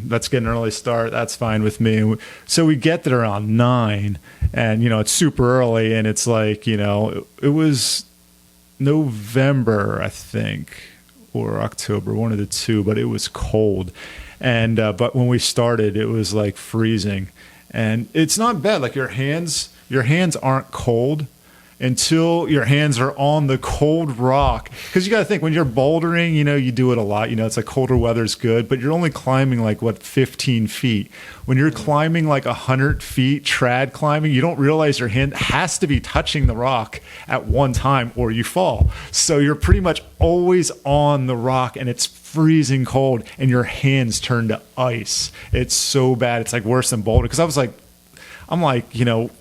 That's getting an early start. That's fine with me. So we get there around 9, and, it's super early, and it's like, it was November, I think, or October, one of the two, but it was cold. And but when we started, it was like freezing. And it's not bad. Like your hands aren't cold until your hands are on the cold rock. Because you got to think, when you're bouldering, you do it a lot. It's like colder weather's good, but you're only climbing like 15 feet. When you're climbing like 100 feet, trad climbing, you don't realize your hand has to be touching the rock at one time or you fall. So you're pretty much always on the rock, and it's freezing cold, and your hands turn to ice. It's so bad. It's like worse than bouldering. Because I'm like,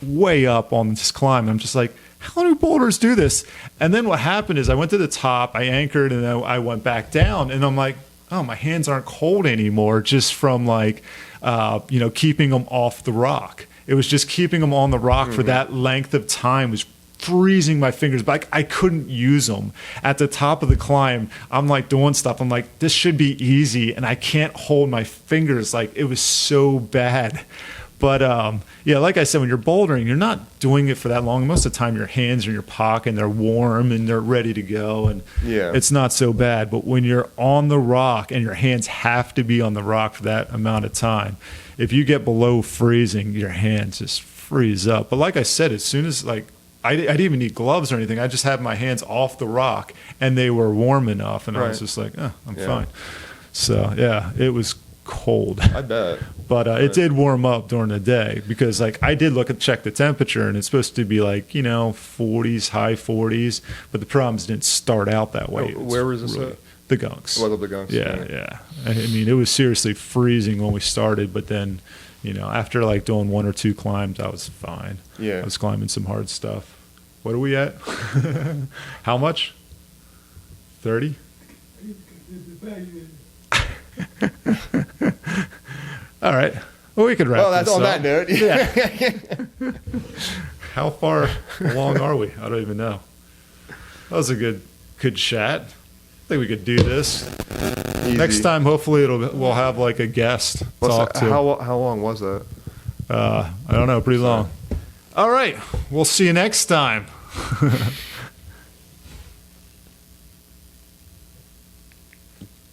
way up on this climb. I'm just like, how do boulders do this? And then what happened is I went to the top, I anchored, and then I went back down, and I'm like, oh, my hands aren't cold anymore, just from like, keeping them off the rock. It was just keeping them on the rock for that length of time was freezing my fingers, but I couldn't use them. At the top of the climb, I'm like doing stuff. I'm like, this should be easy, and I can't hold my fingers. Like, it was so bad. But like I said, when you're bouldering, you're not doing it for that long. Most of the time, your hands are in your pocket, and they're warm, and they're ready to go, and it's not so bad. But when you're on the rock, and your hands have to be on the rock for that amount of time, if you get below freezing, your hands just freeze up. But like I said, as soon as I didn't even need gloves or anything. I just had my hands off the rock, and they were warm enough, and I was just like, I'm fine. So, it was cold. I bet. But it did warm up during the day, because I did check the temperature, and it's supposed to be 40s, high 40s, but the problems didn't start out that way. Where was this at? The Gunks. What the Gunks? Yeah. I mean, it was seriously freezing when we started, but then, after doing one or two climbs, I was fine. Yeah. I was climbing some hard stuff. What are we at? How much? 30? All right. Well, we could wrap this up. Well, that's on that note. Yeah. How far along are we? I don't even know. That was a good chat. I think we could do this. Easy. Next time, hopefully, we'll have a guest talk to. How long was that? I don't know. Pretty long. All right. We'll see you next time.